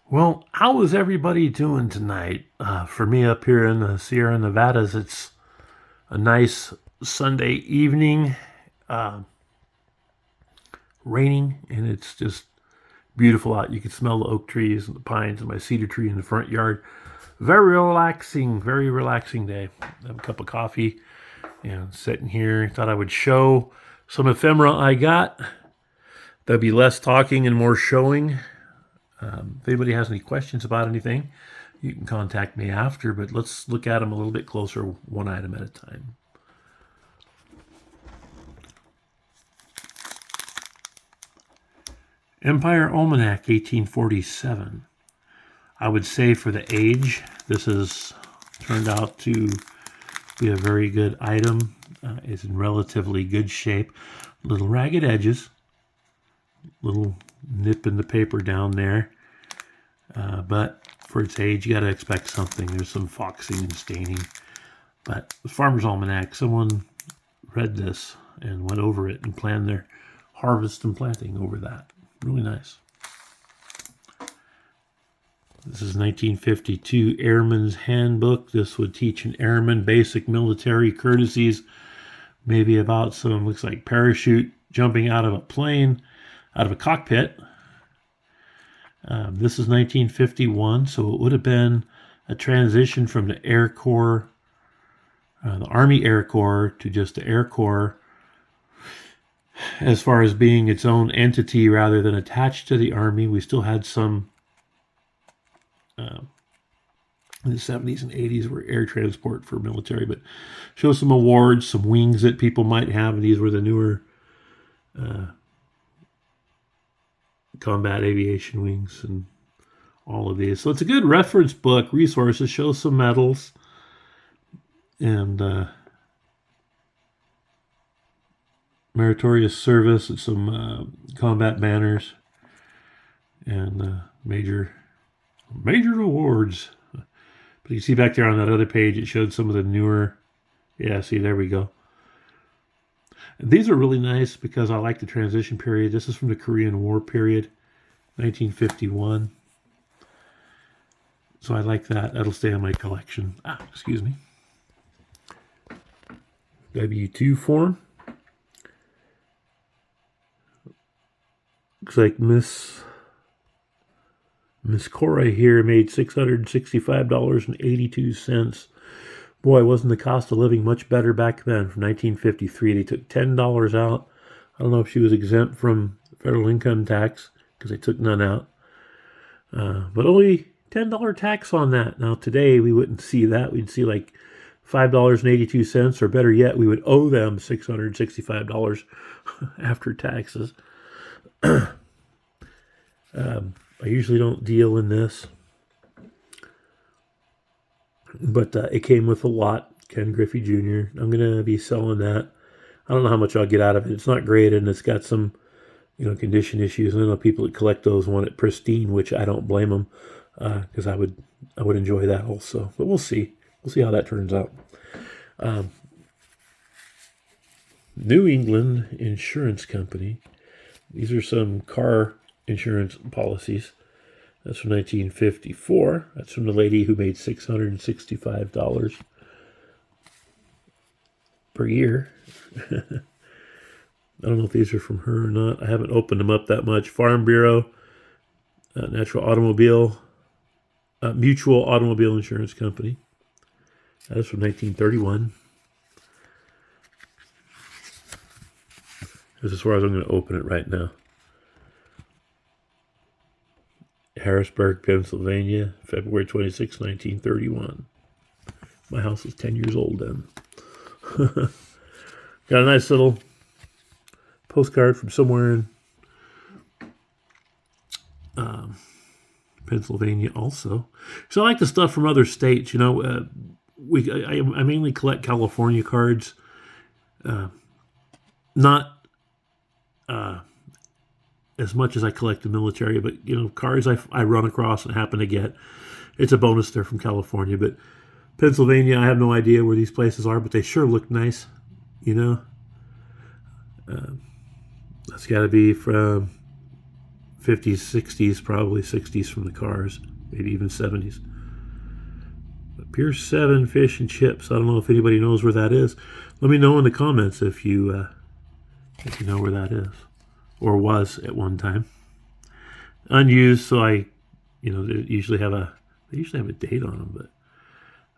Well, how is everybody doing tonight? For me up here in the Sierra Nevadas, it's a nice Sunday evening, uh, raining, and it's just beautiful out. You can smell the oak trees and the pines and my cedar tree in the front yard. Very relaxing day. Have a cup of coffee and sitting here. Thought I would show some ephemera I got. There'll be less talking and more showing. If anybody has any questions about anything, you can contact me after, but let's look at them a little bit closer, one item at a time. Empire Almanac, 1847. I would say for the age, this has turned out to be a very good item. It's in relatively good shape. Little ragged edges, little nip in the paper down there. But for its age, you got to expect something. There's some foxing and staining. But the Farmer's Almanac, someone read this and went over it and planned their harvest and planting over that. Really nice. This is 1952 Airman's Handbook. This would teach an airman basic military courtesies, maybe about some, looks like parachute jumping out of a plane, out of a cockpit. This is 1951, so it would have been a transition from the Air Corps, the Army Air Corps, to just the Air Corps, as far as being its own entity rather than attached to the Army. We still had some, in the 70s and 80s, were air transport for military, but show some awards, some wings that people might have, and these were the newer combat aviation wings and all of these. So it's a good reference book, resources, shows some medals and meritorious service and some combat banners and major awards. But you see back there on that other page, it showed some of the newer, yeah, see, there we go. These are really nice because I like the transition period. This is from the Korean War period, 1951. So I like that. That'll stay in my collection. Excuse me. W2 form. Looks like Miss Cora here made $665.82. Boy, wasn't the cost of living much better back then. From 1953, they took $10 out. I don't know if she was exempt from federal income tax because they took none out. But only $10 tax on that. Now today we wouldn't see that. We'd see like $5.82, or better yet, we would owe them $665 after taxes. I usually don't deal in this, but it came with a lot. Ken Griffy Jr. I'm going to be selling that. I don't know how much I'll get out of it. It's not graded, and it's got some, condition issues. I know people that collect those want it pristine, which I don't blame them, because I would enjoy that also. But we'll see. We'll see how that turns out. New England Insurance Company. These are some car insurance policies. That's from 1954. That's from the lady who made $665 per year. I don't know if these are from her or not. I haven't opened them up that much. Farm Bureau, Mutual Automobile Insurance Company. That's from 1931. This is as far as I'm going to open it right now. Harrisburg, Pennsylvania, February 26, 1931. My house was 10 years old then. Got a nice little postcard from somewhere in Pennsylvania also. So I like the stuff from other states. I mainly collect California cards. Not as much as I collect the military, but cards I run across and happen to get. It's a bonus there from California, but Pennsylvania, I have no idea where these places are, but they sure look nice. That's got to be from 50s, 60s, probably 60s from the cars, maybe even 70s. But Pier 7 Fish and Chips. I don't know if anybody knows where that is. Let me know in the comments if you know where that is, or was at one time. Unused, so they usually have a date on them, but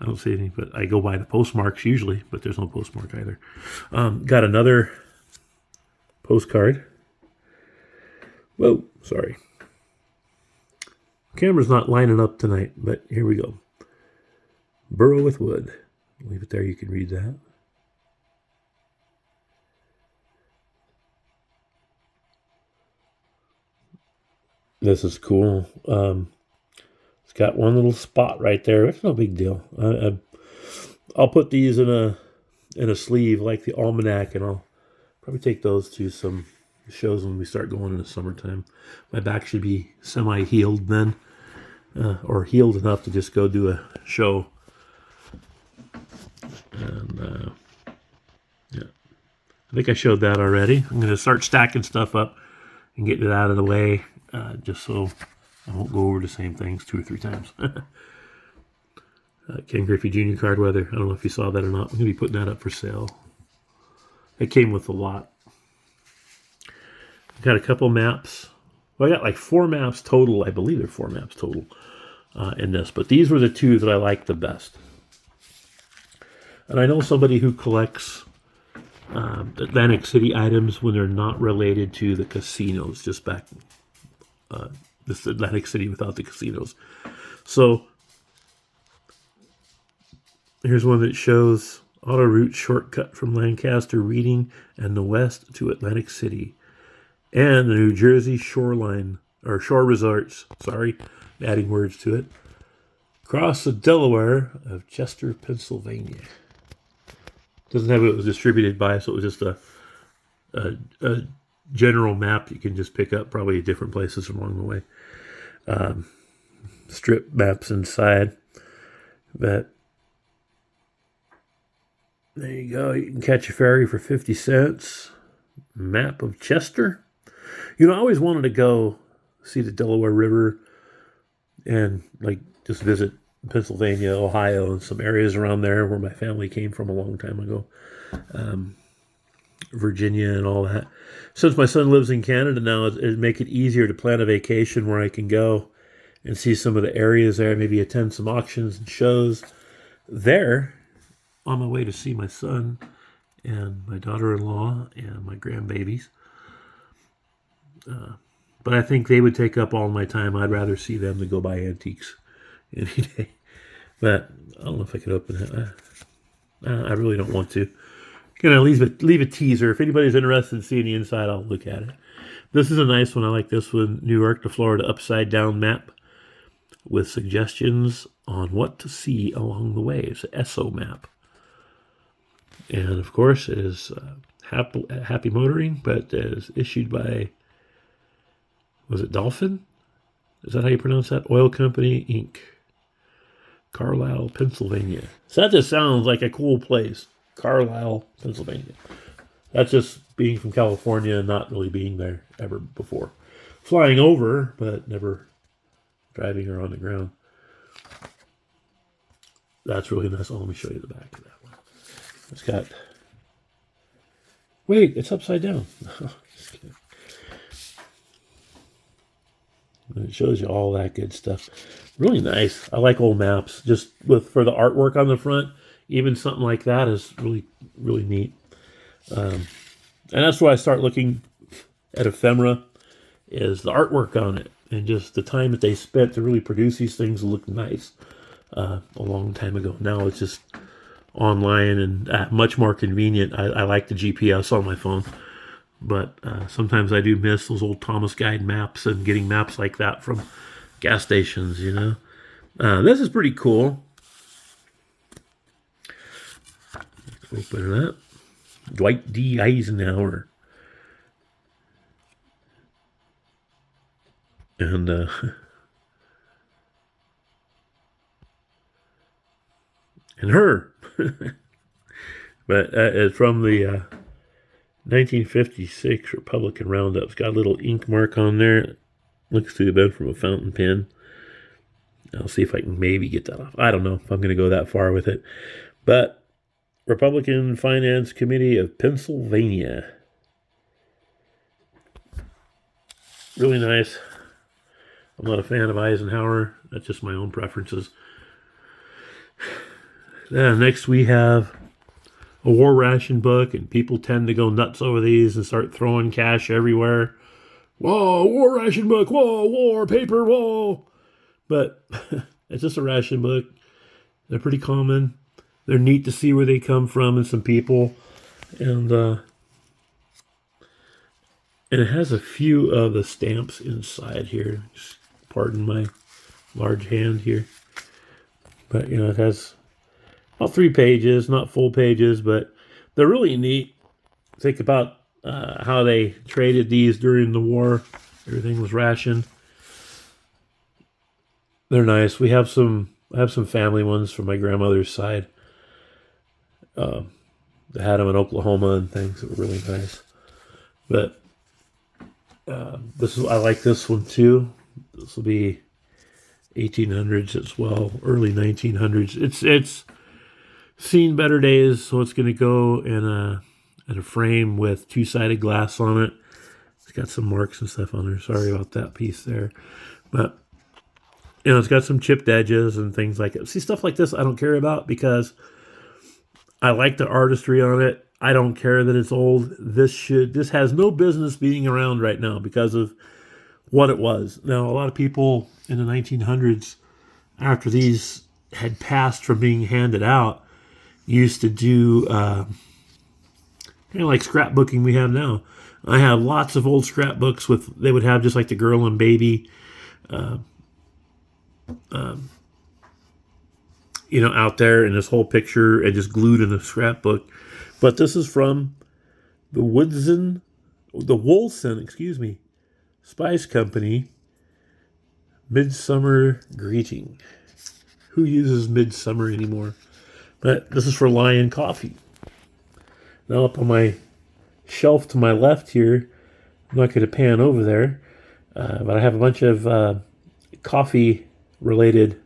I don't see any. But I go by the postmarks usually, but there's no postmark either. Got another postcard. Whoa, sorry. Camera's not lining up tonight, but here we go. Burrow with wood. Leave it there, you can read that. This is cool. It's got one little spot right there. It's no big deal. I'll put these in a sleeve like the almanac, and I'll probably take those to some shows when we start going in the summertime. My back should be semi-healed then, or healed enough to just go do a show. And yeah, I think I showed that already. I'm going to start stacking stuff up and getting it out of the way, just so I won't go over the same things 2 or 3 times. Ken Griffy Jr. card weather. I don't know if you saw that or not. I'm going to be putting that up for sale. It came with a lot. Got a couple maps. Well, I got like 4 maps total. I believe there are 4 maps total in this. But these were the 2 that I liked the best. And I know somebody who collects Atlantic City items when they're not related to the casinos, just back this Atlantic City without the casinos. So here's one that shows auto route shortcut from Lancaster, Reading, and the west to Atlantic City, and the New Jersey shoreline or shore resorts. Sorry, adding words to it. Across the Delaware of Chester, Pennsylvania. Doesn't have who it was distributed by, so it was just a general map you can just pick up probably at different places along the way. Strip maps inside. But there you go. You can catch a ferry for 50 cents. Map of Chester. I always wanted to go see the Delaware River and just visit Pennsylvania, Ohio, and some areas around there where my family came from a long time ago. Virginia and all that. Since my son lives in Canada now, it'd make it easier to plan a vacation where I can go and see some of the areas there, maybe attend some auctions and shows there on my way to see my son and my daughter-in-law and my grandbabies. But I think they would take up all my time. I'd rather see them than go buy antiques any day. But I don't know if I could open it. I really don't want to. Can I leave a teaser? If anybody's interested in seeing the inside, I'll look at it. This is a nice one. I like this one. New York to Florida upside down map with suggestions on what to see along the way. It's an ESO map. And of course, it is happy motoring, but it is issued by, was it Dolphin? Is that how you pronounce that? Oil Company, Inc. Carlisle, Pennsylvania. So that just sounds like a cool place. Carlisle, Pennsylvania. That's just being from California and not really being there ever before. Flying over, but never driving or on the ground. That's really nice. Oh, let me show you the back of that one. It's got... Wait, it's upside down. Just kidding. And it shows you all that good stuff. Really nice. I like old maps. Just for the artwork on the front, even something like that is really, really neat. And that's why I start looking at Ephemera, is the artwork on it and just the time that they spent to really produce these things look nice a long time ago. Now it's just online and much more convenient. I like the GPS on my phone. But sometimes I do miss those old Thomas Guide maps and getting maps like that from gas stations, This is pretty cool. Let's open it up. Dwight D. Eisenhower. And and her. But it's from the 1956 Republican Roundup. It's got a little ink mark on there. Looks to have been from a fountain pen. I'll see if I can maybe get that off. I don't know if I'm going to go that far with it. But Republican Finance Committee of Pennsylvania. Really nice. I'm not a fan of Eisenhower. That's just my own preferences. Next we have a war ration book, and people tend to go nuts over these and start throwing cash everywhere. Whoa, war ration book, whoa, war, paper, whoa. But it's just a ration book. They're pretty common. They're neat to see where they come from and some people. And it has a few of the stamps inside here. Just pardon my large hand here. But, it has about 3 pages, not full pages, but they're really neat. Think about how they traded these during the war. Everything was rationed. They're nice. I have some family ones from my grandmother's side. They had them in Oklahoma and things that were really nice. But I like this one too. This will be 1800s as well, early 1900s. It's seen better days, so it's going to go in a frame with 2-sided glass on it. It's got some marks and stuff on there. Sorry about that piece there, but it's got some chipped edges and things like it. See, stuff like this I don't care about because I like the artistry on it. I don't care that it's old. This has no business being around right now because of what it was. Now, a lot of people in the 1900s, after these had passed from being handed out, used to do kind of like scrapbooking we have now. I have lots of old scrapbooks they would have just like the girl and baby, out there in this whole picture and just glued in a scrapbook. But this is from the Wolson, Spice Company, Midsummer Greeting. Who uses midsummer anymore? But this is for Lion Coffee. Now up on my shelf to my left here, I'm not going to pan over there, but I have a bunch of coffee-related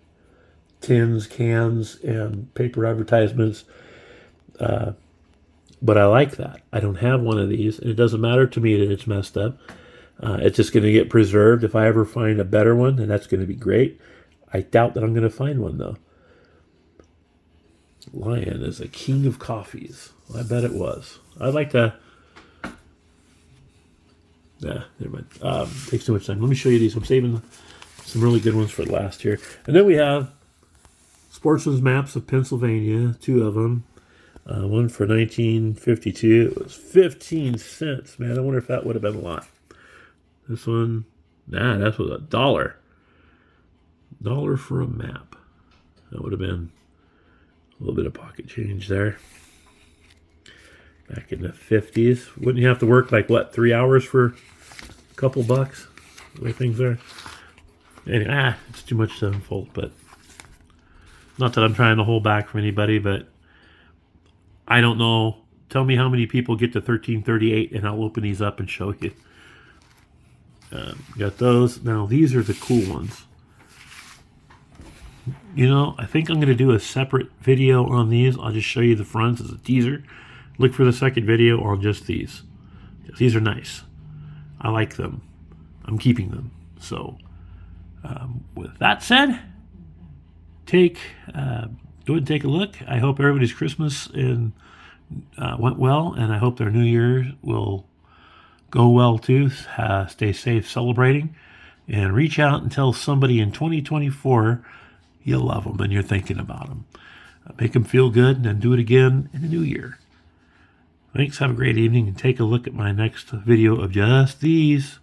tins, cans, and paper advertisements. But I like that. I don't have one of these, and it doesn't matter to me that it's messed up. It's just going to get preserved. If I ever find a better one, then that's going to be great. I doubt that I'm going to find one, though. Lion is a king of coffees. I bet it was. I'd like to... Nah, never mind. Takes too much time. Let me show you these. I'm saving some really good ones for last here. And then we have Sportsman's Maps of Pennsylvania, 2 of them. One for 1952. It was 15 cents, man. I wonder if that would have been a lot. This one, that was $1. $1 for a map. That would have been a little bit of pocket change there. Back in the 50s. Wouldn't you have to work 3 hours for a couple bucks? The way things are. Anyway, it's too much to unfold, but not that I'm trying to hold back from anybody, but I don't know. Tell me how many people get to 1338 and I'll open these up and show you. Got those. Now, these are the cool ones. I think I'm going to do a separate video on these. I'll just show you the fronts as a teaser. Look for the second video on just these. These are nice. I like them. I'm keeping them. So, with that said, go ahead and take a look. I hope everybody's Christmas went well, and I hope their New Year will go well too. Stay safe celebrating, and reach out and tell somebody in 2024 you love them and you're thinking about them. Make them feel good, and then do it again in the new year. Thanks. Have a great evening, and take a look at my next video of just these.